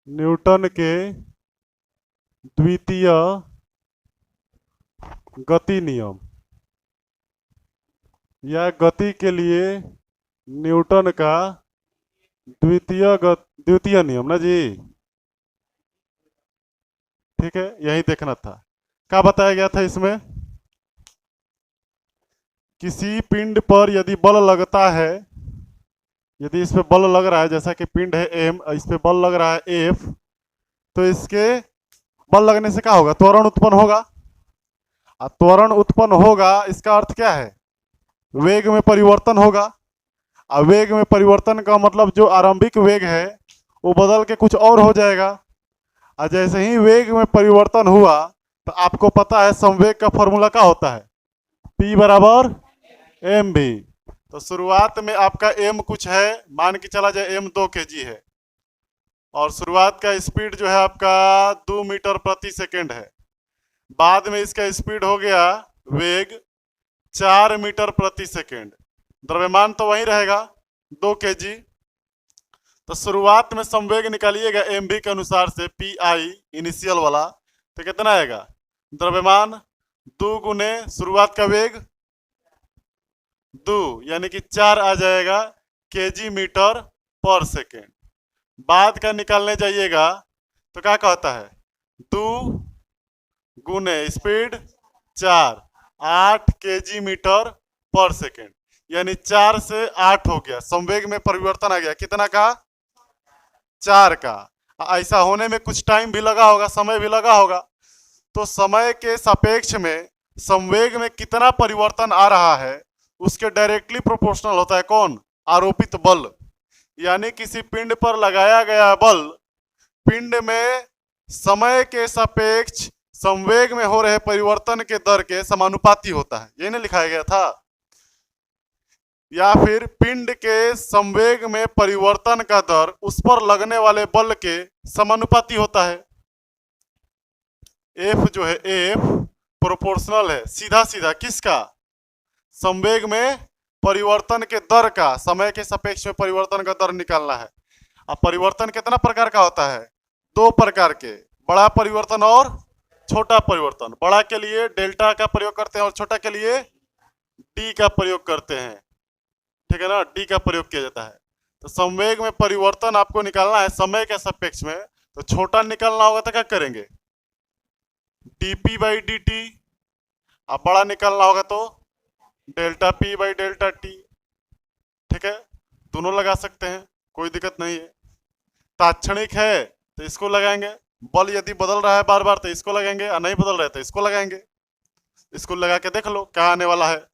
Newton के द्वितीय गति नियम या गति के लिए न्यूटन का द्वितीय नियम ना जी। ठीक है, यही देखना था। क्या बताया गया था इसमें? किसी पिंड पर यदि बल लगता है, यदि इस पे बल लग रहा है, जैसा कि पिंड है एम, इस पे बल लग रहा है एफ, तो इसके बल लगने से क्या होगा? त्वरण उत्पन्न होगा। और त्वरण उत्पन्न होगा इसका अर्थ क्या है? वेग में परिवर्तन होगा। और वेग में परिवर्तन का मतलब जो आरंभिक वेग है वो बदल के कुछ और हो जाएगा। और जैसे ही वेग में परिवर्तन हुआ तो आपको पता है संवेग का फॉर्मूला क्या होता है? P बराबर एम भी। तो शुरुआत में आपका m कुछ है, मान के चला जाए m 2 kg है, और शुरुआत का स्पीड जो है आपका 2 मीटर प्रति सेकेंड है। बाद में इसका स्पीड हो गया वेग 4 मीटर प्रति सेकेंड। द्रव्यमान तो वही रहेगा 2 kg। तो शुरुआत में संवेग निकालिएगा एम भी के अनुसार से, पी आई इनिशियल वाला, तो कितना आएगा? द्रव्यमान 2 गुने शुरुआत का वेग 2, यानी कि 4 आ जाएगा केजी मीटर पर सेकेंड। बाद का निकालने जाइएगा तो क्या कहता है? 2 गुने स्पीड 4, 8 केजी मीटर पर सेकेंड, यानी 4 से 8 हो गया, संवेग में परिवर्तन आ गया। कितना का? 4 का। ऐसा होने में कुछ टाइम भी लगा होगा, समय भी लगा होगा। तो समय के सापेक्ष में संवेग में कितना परिवर्तन आ रहा है उसके डायरेक्टली प्रोपोर्शनल होता है कौन? आरोपित बल। यानी किसी पिंड पर लगाया गया बल पिंड में समय के सापेक्ष संवेग में हो रहे परिवर्तन के दर के समानुपाती होता है। ये नहीं लिखाया गया था? या फिर पिंड के संवेग में परिवर्तन का दर उस पर लगने वाले बल के समानुपाती होता है। एफ जो है, एफ प्रोपोर्शनल है सीधा सीधा किसका? संवेग में परिवर्तन के दर का। समय के सापेक्ष में परिवर्तन का दर निकालना है। अब परिवर्तन कितना प्रकार का होता है? 2 प्रकार के, बड़ा परिवर्तन और छोटा परिवर्तन। बड़ा के लिए डेल्टा का प्रयोग करते हैं और छोटा के लिए डी का प्रयोग करते हैं। ठीक है ना, डी का प्रयोग किया जाता है। तो संवेग में परिवर्तन आपको निकालना है समय के सापेक्ष में, तो छोटा निकालना होगा तो क्या करेंगे? dp/dt। अब बड़ा निकालना होगा तो डेल्टा p/डेल्टा t। ठीक है, दोनों लगा सकते हैं, कोई दिक्कत नहीं है। तात्क्षणिक है तो इसको लगाएंगे, बल यदि बदल रहा है बार बार तो इसको लगाएंगे, और नहीं बदल रहा है तो इसको लगाएंगे। इसको लगा के देख लो क्या आने वाला है।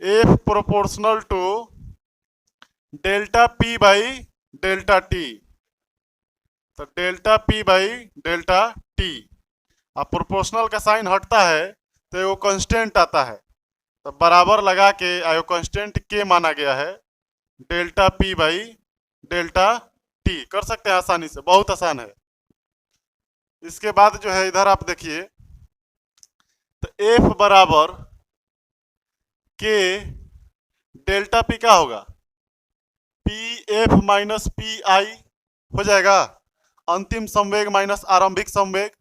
F प्रोपोर्शनल टू डेल्टा p/डेल्टा t। तो डेल्टा p/डेल्टा t। अब प्रोपोर्शनल का साइन हटता है तो वो कांस्टेंट आता है, तो बराबर लगा के आयो कांस्टेंट के माना गया है डेल्टा p/डेल्टा t। कर सकते हैं आसानी से, बहुत आसान है। इसके बाद जो है इधर आप देखिए, तो F बराबर के डेल्टा p क्या होगा? pf माइनस पी आई हो जाएगा, अंतिम संवेग माइनस आरंभिक संवेग,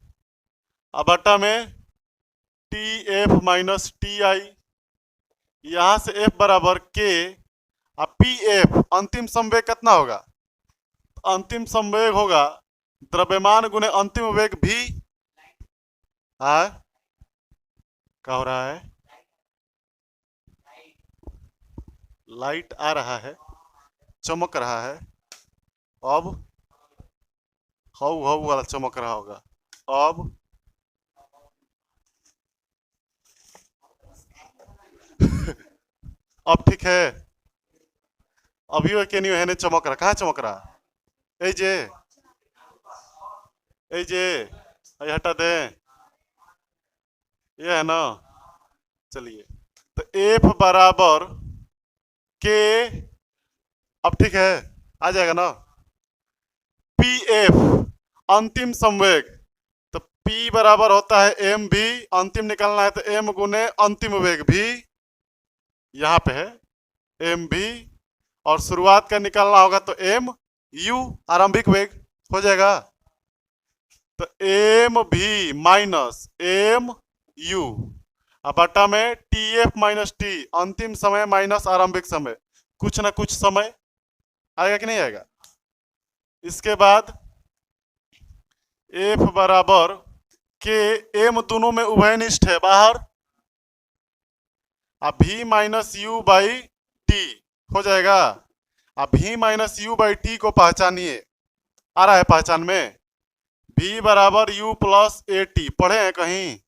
अब बटा में tf माइनस टी आई। यहां से f बराबर के, अब pf अंतिम संवेग कितना होगा? अंतिम संवेग होगा द्रव्यमान गुने अंतिम वेग भी। क्या हो रहा है? लाइट आ रहा है, चमक रहा है। अब हाउ हाउ वाला चमक रहा होगा। अब अब ठीक है? अभी के नहीं है, चमक रहा। कहाँ चमक रहा? ए जे, ए जे, हटा दे, ये है ना। चलिए, तो एफ बराबर के, अब ठीक है, आ जाएगा ना। पी एफ अंतिम संवेग, तो P बराबर होता है एम भी, अंतिम निकालना है तो m गुने अंतिम वेग भी, यहाँ पे है एम भी, और शुरुआत का निकालना होगा तो m u आरंभिक वेग। हो जाएगा। तो एम भी माइनस एम यू अब बटा में टी एफ माइनस टी, अंतिम समय माइनस आरंभिक समय, कुछ ना कुछ समय आएगा कि नहीं आएगा। इसके बाद एफ बराबर के एम दोनों में उभयनिष्ठ है बाहर, अब भी माइनस यू बाई टी हो जाएगा। अब भी माइनस यू बाई टी को पहचानिए, आ रहा है पहचान में, भी बराबर यू प्लस ए टी, पढ़े हैं कहीं,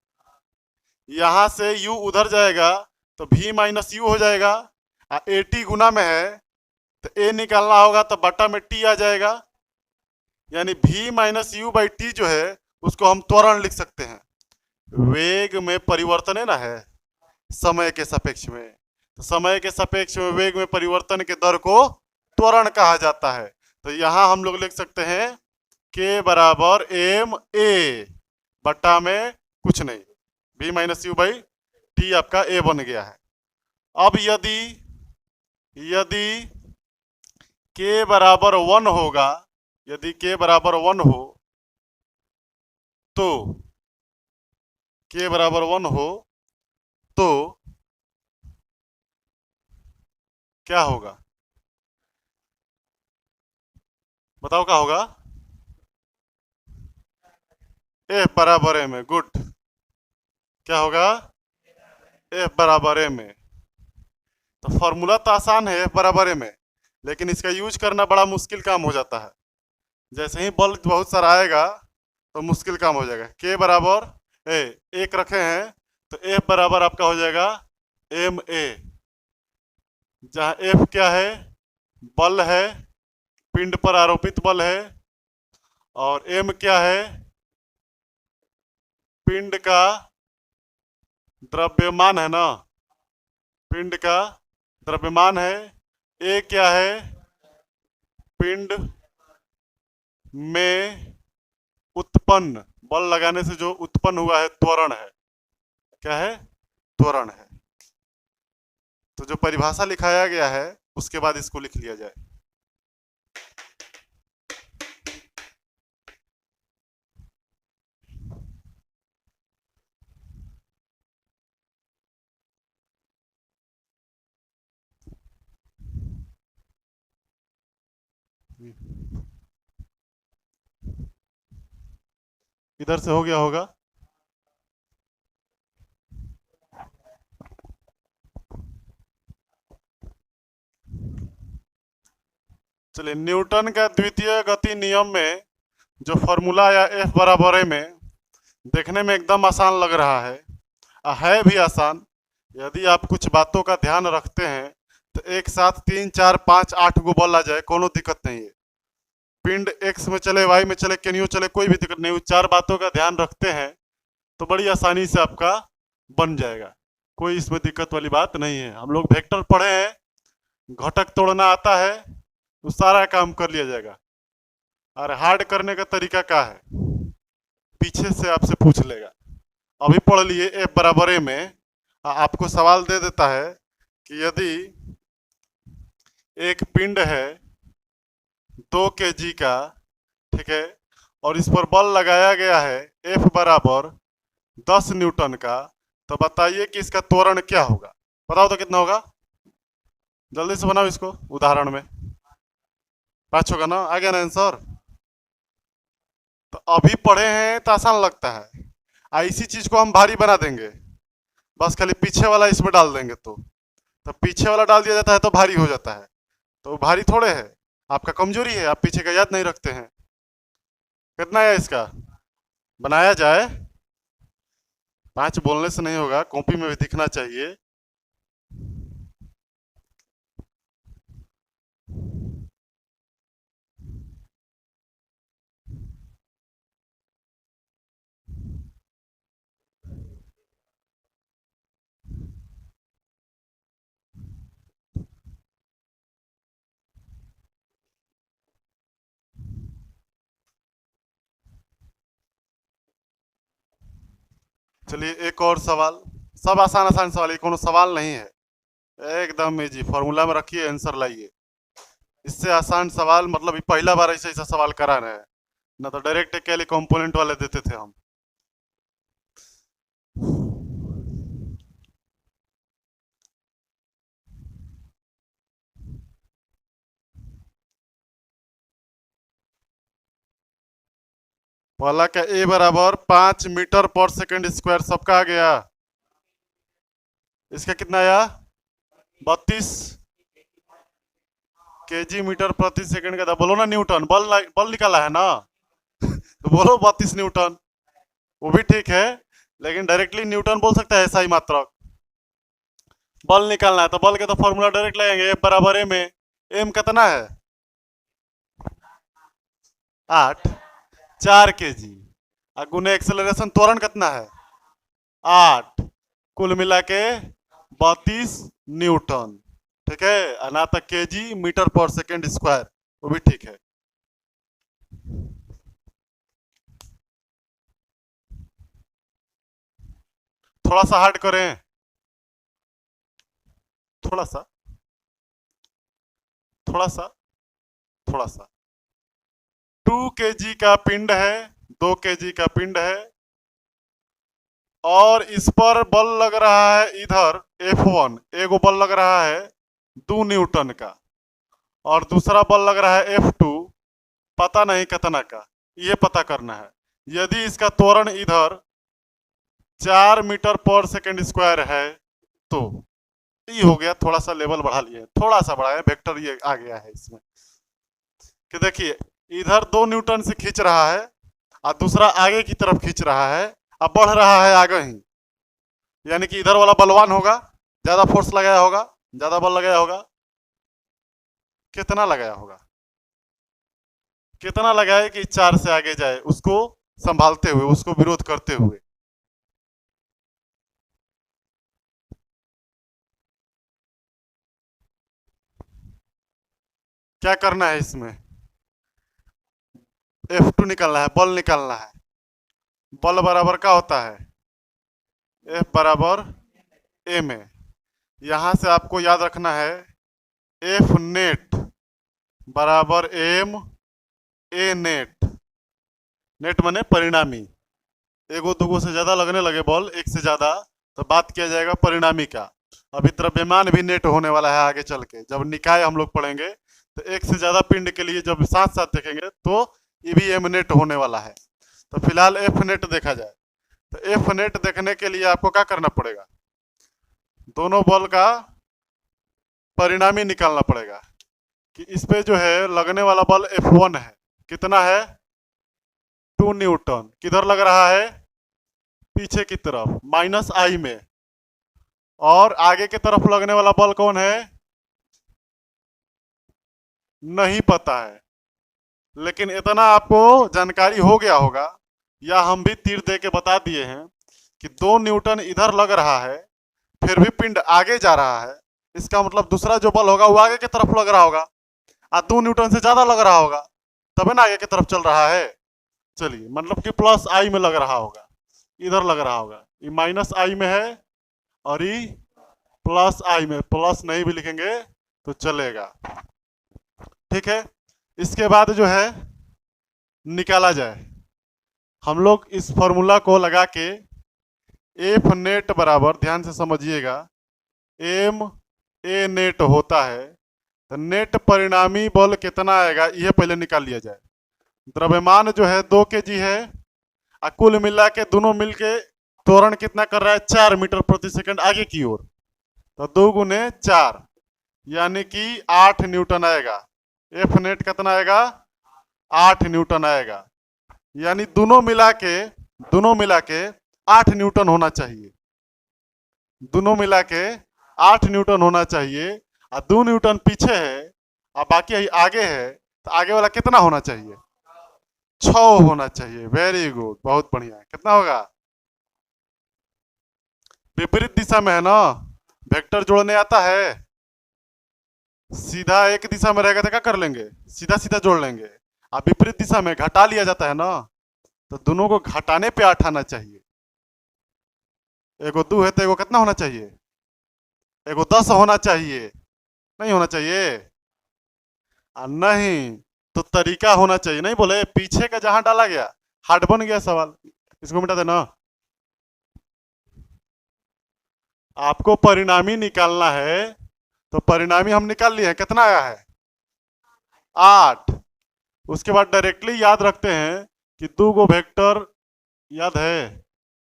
यहां से u उधर जाएगा तो v माइनस यू हो जाएगा, ए टी गुना में है तो a निकालना होगा तो बटा में t आ जाएगा, यानी v minus you by T जो है उसको हम त्वरण लिख सकते हैं। वेग में परिवर्तन है ना, है समय के सापेक्ष में, तो समय के सापेक्ष में वेग में परिवर्तन के दर को त्वरण कहा जाता है। तो यहां हम लोग लिख सकते हैं k बराबर एम ए बटा में कुछ नहीं, v minus you by T आपका a बन गया है। अब यदि k बराबर 1 होगा, यदि k बराबर 1 हो तो k बराबर 1 हो तो क्या होगा, बताओ क्या होगा। f बराबर m है, गुड, क्या होगा, f बराबर m है। तो फॉर्मूला तो आसान है f बराबर m है, लेकिन इसका यूज करना बड़ा मुश्किल काम हो जाता है। जैसे ही बल बहुत सारा आएगा तो मुश्किल काम हो जाएगा। k बराबर एक रखे हैं तो f बराबर आपका हो जाएगा एम ए, जहाँ f क्या है, बल है, पिंड पर आरोपित बल है, और m क्या है, पिंड का द्रव्यमान है ना, पिंड का द्रव्यमान है, a क्या है, पिंड में उत्पन्न बल लगाने से जो उत्पन्न हुआ है त्वरण है, क्या है, त्वरण है। तो जो परिभाषा लिखाया गया है उसके बाद इसको लिख लिया जाए। इधर से हो गया होगा। चलिए, न्यूटन का द्वितीय गति नियम में जो फॉर्मूला आया एफ बराबर है में, देखने में एकदम आसान लग रहा है भी आसान। यदि आप कुछ बातों का ध्यान रखते हैं तो एक साथ 3 4 5 8 गो बल आ जाए, कोनो दिक्कत नहीं है। पिंड एक्स में चले, वाई में चले, केनियो चले, कोई भी दिक्कत नहीं। चार बातों का ध्यान रखते हैं तो बड़ी आसानी से आपका बन जाएगा, कोई इसमें दिक्कत वाली बात नहीं है। हम लोग वेक्टर पढ़े हैं, घटक तोड़ना आता है तो सारा काम कर लिया जाएगा। और हार्ड करने का तरीका क्या है, पीछे से आपसे पूछ लेगा। अभी पढ़ लिए एफ बराबर ए में, आपको सवाल दे देता है कि यदि एक पिंड है 2 kg का, ठीक है, और इस पर बल लगाया गया है एफ बराबर 10 न्यूटन का, तो बताइए कि इसका त्वरण क्या होगा। बताओ तो कितना होगा, जल्दी से बनाओ इसको उदाहरण में। 5 होगा ना, आ गया ना आंसर। तो अभी पढ़े हैं तो आसान लगता है, इसी चीज को हम भारी बना देंगे, बस खाली पीछे वाला इसमें डाल देंगे तो पीछे वाला डाल दिया जाता है तो भारी हो जाता है। तो भारी थोड़े है, आपका कमजोरी है, आप पीछे का याद नहीं रखते हैं। कितना है इसका, बनाया जाए। 5 बोलने से नहीं होगा, कॉपी में भी दिखना चाहिए। चलिए एक और सवाल, सब आसान आसान सवाल, ये कोनो सवाल नहीं है, एकदम इजी। फॉर्मूला में रखिए, आंसर लाइए। इससे आसान सवाल मतलब पहला बार ऐसा ऐसा सवाल करा रहे हैं। ना तो डायरेक्ट अकेले कंपोनेंट वाले देते थे हम। पहला का ए बराबर 5 मीटर पर सेकंड स्क्वायर सबका आ गया। इसका कितना आया? 32 केजी मीटर प्रति सेकंड का था। बोलो ना न्यूटन, बल निकाला है ना तो बोलो 32 न्यूटन। वो भी ठीक है, लेकिन डायरेक्टली न्यूटन बोल सकता है ऐसा ही मात्रक। बल निकालना है तो बल के तो फॉर्मूला डायरेक्ट लगेंगे, F बराबर एम ए। एम कितना है? 8, 4 केजी। गुने एक्सेलरेशन त्वरण कितना है? 8, कुल मिला के 32 न्यूटन। ठीक है, ना तक केजी मीटर पर सेकंड स्क्वायर, वो भी ठीक है। थोड़ा सा हार्ड करें, थोड़ा सा थोड़ा सा थोड़ा सा। 2 केजी का पिंड है, 2 केजी का पिंड है, और इस पर बल लग रहा है इधर F1, एगो बल लग रहा है 2 न्यूटन का, और दूसरा बल लग रहा है F2, पता नहीं कितना का, ये पता करना है। यदि इसका त्वरण इधर 4 मीटर पर सेकंड स्क्वायर है तो ये हो गया। थोड़ा सा लेवल बढ़ा लिए, थोड़ा सा बढ़ाया, वेक्टर ये आ गया है इसमें कि देखिए इधर 2 न्यूटन से खींच रहा है और दूसरा आगे की तरफ खींच रहा है, अब बढ़ रहा है आगे ही, यानी कि इधर वाला बलवान होगा, ज्यादा फोर्स लगाया होगा, ज्यादा बल लगाया होगा। कितना लगाया होगा? कितना लगाए कि 4 से आगे जाए, उसको संभालते हुए, उसको विरोध करते हुए। क्या करना है इसमें? F2 निकालना है, बल निकालना है। बल बराबर क्या होता है? F बराबर एम ए। यहां से आपको याद रखना है F नेट बराबर एम ए नेट। नेट माने परिणामी। एगो दूगो से ज्यादा लगने लगे बॉल, एक से ज्यादा, तो बात किया जाएगा परिणामी का। अभी द्रव्यमान भी नेट होने वाला है आगे चल के, जब निकाय हम लोग पढ़ेंगे तो एक से ज्यादा पिंड के लिए जब साथ साथ देखेंगे तो ईवीएम नेट होने वाला है। तो फिलहाल एफ नेट देखा जाए, तो एफ नेट देखने के लिए आपको क्या करना पड़ेगा? दोनों बॉल का परिणामी निकालना पड़ेगा कि इस पे जो है लगने वाला बल F1 है, कितना है? 2 न्यूटन। किधर लग रहा है? पीछे की तरफ माइनस आई में। और आगे की तरफ लगने वाला बल कौन है? नहीं पता है, लेकिन इतना आपको जानकारी हो गया होगा, या हम भी तीर दे के बता दिए हैं कि 2 न्यूटन इधर लग रहा है, फिर भी पिंड आगे जा रहा है। इसका मतलब दूसरा जो बल होगा वो आगे की तरफ लग रहा होगा, और 2 न्यूटन से ज्यादा लग रहा होगा, तब ना आगे की तरफ चल रहा है। चलिए, मतलब कि प्लस आई में लग रहा होगा, इधर लग रहा होगा। ये माइनस आई में है और ये प्लस आई में। प्लस नहीं भी लिखेंगे तो चलेगा, ठीक है। इसके बाद जो है निकाला जाए, हम लोग इस फॉर्मूला को लगा के एफ नेट बराबर, ध्यान से समझिएगा, एम ए नेट होता है, तो नेट परिणामी बल कितना आएगा ये पहले निकाल लिया जाए। द्रव्यमान जो है 2 केजी है, और कुल मिला के दोनों मिलके त्वरण कितना कर रहा है? 4 मीटर प्रति सेकंड आगे की ओर, तो 2 गुने 4 यानी कि 8 न्यूटन आएगा। एफ नेट कितना आएगा? 8 न्यूटन आएगा। यानी दोनों मिला के 8 न्यूटन होना चाहिए। दोनों मिला के 8 न्यूटन होना चाहिए, और 2 न्यूटन पीछे है और बाकी आगे है, तो आगे वाला कितना होना चाहिए? 6 होना चाहिए। वेरी गुड, बहुत बढ़िया। कितना होगा? विपरीत दिशा में है ना, वेक्टर जोड़ने आता है। सीधा एक दिशा में रहेगा तो क्या कर लेंगे? सीधा सीधा जोड़ लेंगे। अब विपरीत दिशा में घटा लिया जाता है ना, तो दोनों को घटाने पे 8 आना चाहिए। एगो 2 है तो एगो कितना होना चाहिए? एगो 10 होना चाहिए, नहीं होना चाहिए? नहीं, तो तरीका होना चाहिए, नहीं बोले पीछे का जहां डाला गया हार्ड बन गया सवाल, इसको मिटा देना। आपको परिणामी निकालना है, तो परिणामी हम निकाल लिए हैं, कितना आया है 8। उसके बाद डायरेक्टली याद रखते हैं कि दो गो वेक्टर याद है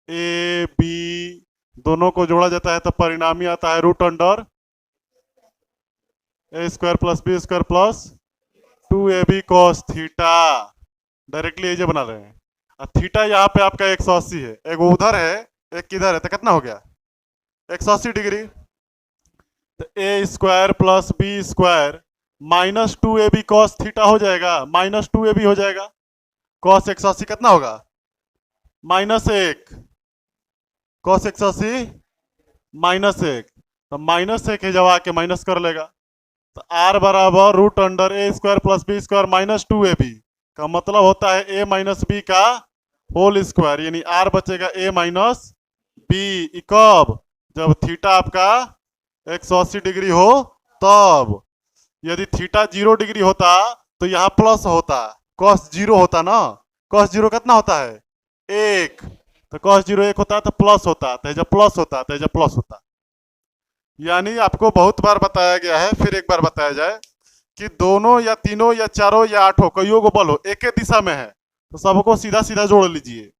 ए बी दोनों को जोड़ा जाता है तो परिणामी आता है root under a square plus b square plus 2ab cos theta. Directly ये बना रहे हैं। और थीटा यहाँ पे आपका 180 है, एक उधर है एक किधर है, तो कितना हो गया 180 डिग्री। तो a square plus b square minus 2ab cos theta हो जाएगा, माइनस 2ab हो जाएगा। cos 180 कितना होगा -1, cos 180 -1, तो -1 है जब आके माइनस कर लेगा। तो r बराबर root under a square plus b square minus 2ab का मतलब होता है a माइनस बी का होल स्क्वायर, यानी r बचेगा a माइनस बी। कब जब थीटा आपका 180 डिग्री हो तब। यदि थीटा 0 डिग्री होता तो यहाँ प्लस होता, cos 0 होता ना, cos 0 कितना होता है 1, तो cos 0 1 होता तो प्लस होता, तो जब प्लस होता तो जब प्लस होता। यानी आपको बहुत बार बताया गया है, फिर एक बार बताया जाए कि दोनों या तीनों या चारों या आठों कईयों को बल हो एक ही दिशा में है तो सबको सीधा सीधा जोड़ लीजिए,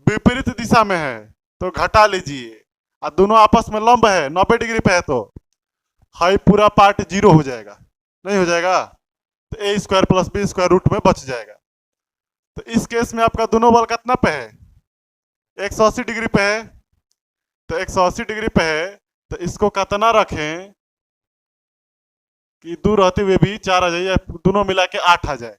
विपरीत दिशा में है तो घटा लीजिए, और दोनों आपस में लंब है 90 डिग्री पे है तो हाई पूरा पार्ट 0 हो जाएगा, नहीं हो जाएगा, तो a square plus b square root में बच जाएगा। तो इस केस में आपका दोनों बल कितना पे है 180 डिग्री पे है, तो 180 डिग्री पे है तो इसको कितना रखें कि दूर रहते हुए भी 4 आ जाए या दोनों मिला के 8 आ जाए।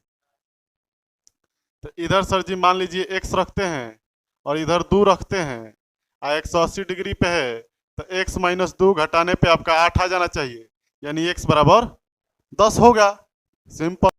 तो इधर सर जी मान लीजिए x रखते हैं और इधर 2 रखते हैं, 180 डिग्री पे है तो x माइनस 2 घटाने पे आपका 8 आ जाना चाहिए, यानी x बराबर 10 होगा। सिंपल।